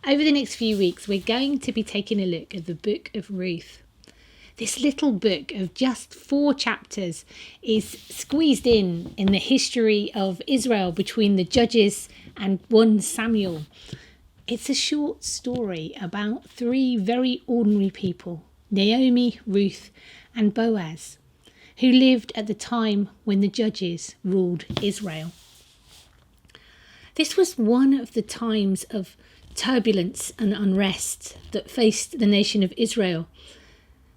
Over the next few weeks, we're going to be taking a look at the book of Ruth. This little book of just 4 chapters is squeezed in the history of Israel between the Judges and 1 Samuel. It's a short story about 3 very ordinary people, Naomi, Ruth, and Boaz, who lived at the time when the Judges ruled Israel. This was one of the times of turbulence and unrest that faced the nation of Israel.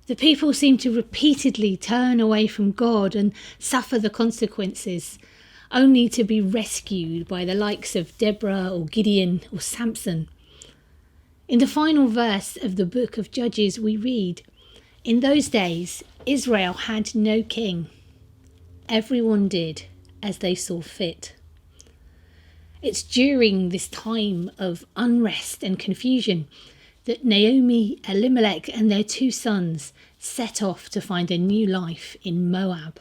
The people seemed to repeatedly turn away from God and suffer the consequences, only to be rescued by the likes of Deborah or Gideon or Samson. In the final verse of the book of Judges we read, "In those days Israel had no king. Everyone did as they saw fit." It's during this time of unrest and confusion that Naomi, Elimelech and their 2 sons set off to find a new life in Moab.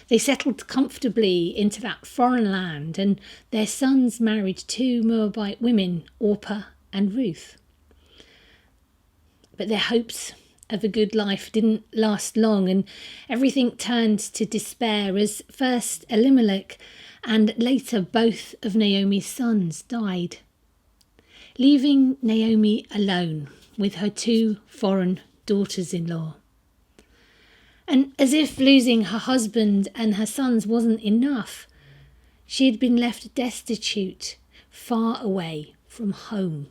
They settled comfortably into that foreign land, and their sons married 2 Moabite women, Orpah and Ruth. But their hopes of a good life didn't last long, and everything turned to despair as first Elimelech and later both of Naomi's sons died, leaving Naomi alone with her 2 foreign daughters-in-law. And as if losing her husband and her sons wasn't enough, she had been left destitute, far away from home.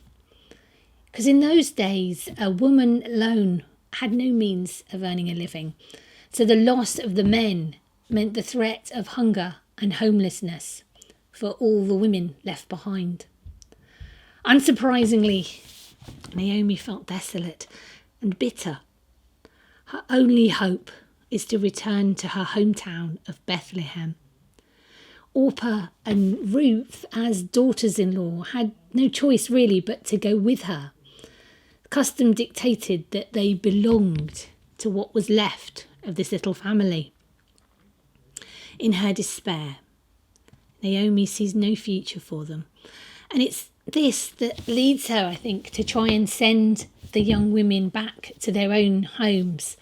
Because in those days, a woman alone had no means of earning a living, so the loss of the men meant the threat of hunger and homelessness for all the women left behind. Unsurprisingly, Naomi felt desolate and bitter. Her only hope is to return to her hometown of Bethlehem. Orpah and Ruth, as daughters-in-law, had no choice really but to go with her. Custom dictated that they belonged to what was left of this little family. In her despair, Naomi sees no future for them. And it's this that leads her, I think, to try and send the young women back to their own homes.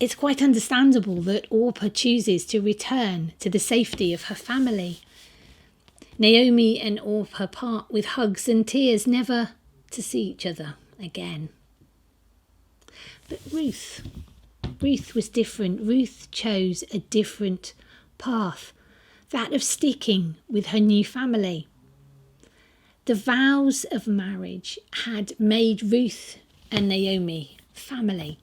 It's quite understandable that Orpah chooses to return to the safety of her family. Naomi and Orpah part with hugs and tears, never to see each other again. But Ruth was different. Ruth chose a different path, that of sticking with her new family. The vows of marriage had made Ruth and Naomi family.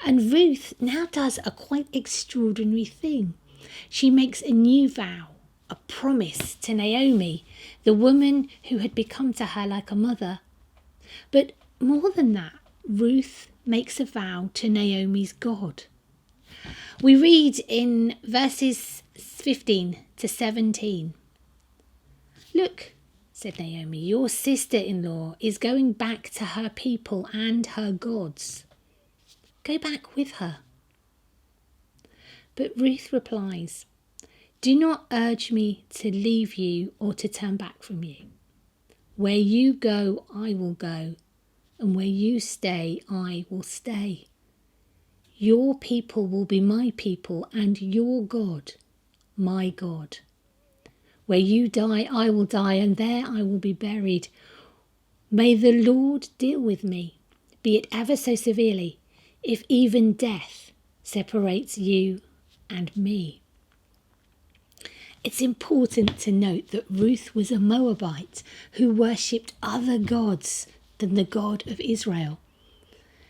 And Ruth now does a quite extraordinary thing. She makes a new vow, a promise to Naomi, the woman who had become to her like a mother. But more than that, Ruth makes a vow to Naomi's God. We read in verses 15 to 17. "Look," said Naomi, "your sister-in-law is going back to her people and her gods. Go back with her." But Ruth replies, "Do not urge me to leave you or to turn back from you. Where you go, I will go, and where you stay, I will stay. Your people will be my people, and your God, my God. Where you die, I will die, and there I will be buried. May the Lord deal with me, be it ever so severely, if even death separates you and me." It's important to note that Ruth was a Moabite who worshipped other gods than the God of Israel.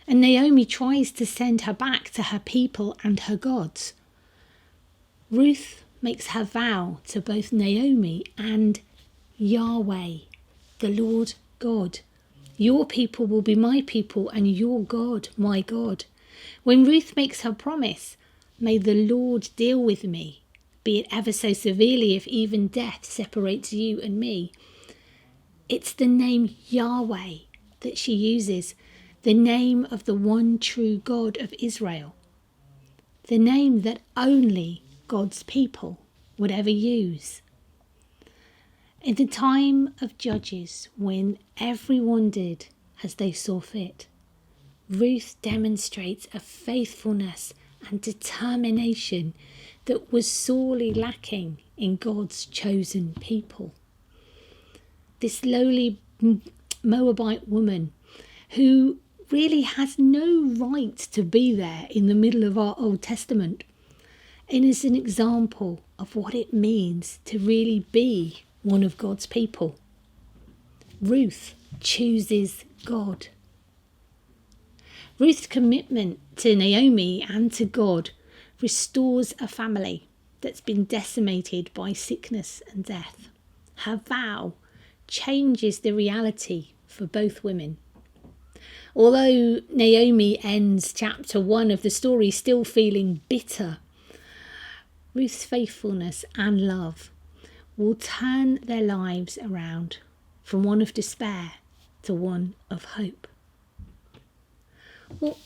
And Naomi tries to send her back to her people and her gods. Ruth makes her vow to both Naomi and Yahweh, the Lord God. Your people will be my people and your God, my God. When Ruth makes her promise, may the Lord deal with me, be it ever so severely if even death separates you and me. It's the name Yahweh that she uses, the name of the one true God of Israel, the name that only God's people would ever use. In the time of Judges, when everyone did as they saw fit, Ruth demonstrates a faithfulness and determination that was sorely lacking in God's chosen people. This lowly Moabite woman who really has no right to be there in the middle of our Old Testament, and is an example of what it means to really be one of God's people. Ruth chooses God. Ruth's commitment to Naomi and to God restores a family that's been decimated by sickness and death. Her vow changes the reality for both women. Although Naomi ends chapter 1 of the story still feeling bitter, Ruth's faithfulness and love will turn their lives around from one of despair to one of hope. Well,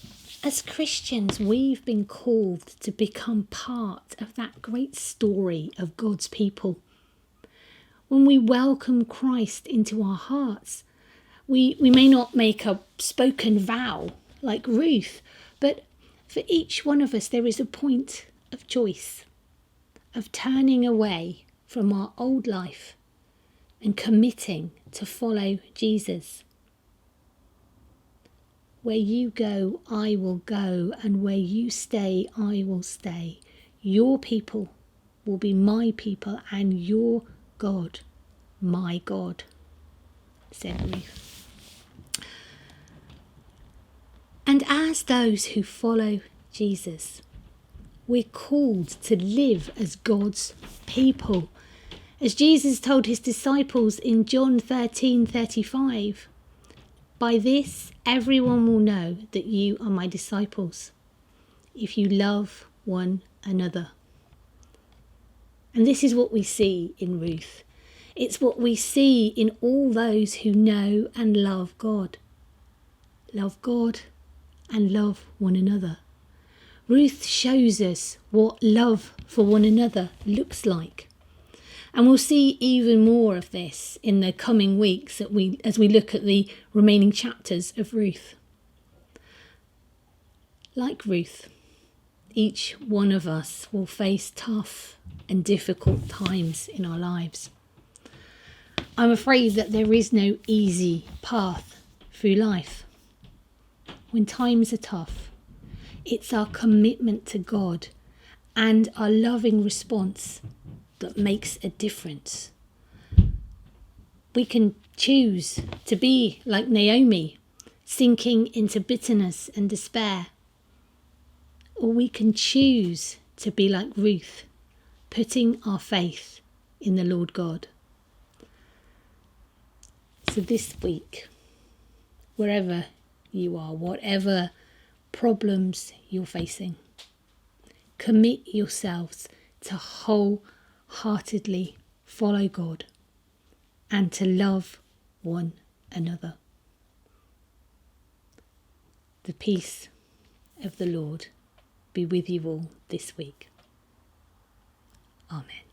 as Christians, we've been called to become part of that great story of God's people. When we welcome Christ into our hearts, we may not make a spoken vow like Ruth, but for each one of us there is a point of choice, of turning away from our old life and committing to follow Jesus. Where you go, I will go, and where you stay, I will stay. Your people will be my people, and your God, my God, said Ruth. And as those who follow Jesus, we're called to live as God's people. As Jesus told his disciples in John 13:35, by this everyone will know that you are my disciples, if you love one another. And this is what we see in Ruth. It's what we see in all those who know and love God. Love God and love one another. Ruth shows us what love for one another looks like. And we'll see even more of this in the coming weeks as we look at the remaining chapters of Ruth. Like Ruth, each one of us will face tough and difficult times in our lives. I'm afraid that there is no easy path through life. When times are tough, it's our commitment to God and our loving response that makes a difference. We can choose to be like Naomi, sinking into bitterness and despair. Or we can choose to be like Ruth, putting our faith in the Lord God. So this week, wherever you are, whatever problems you're facing, commit yourselves to wholeheartedly follow God and to love one another. The peace of the Lord be with you all this week. Amen.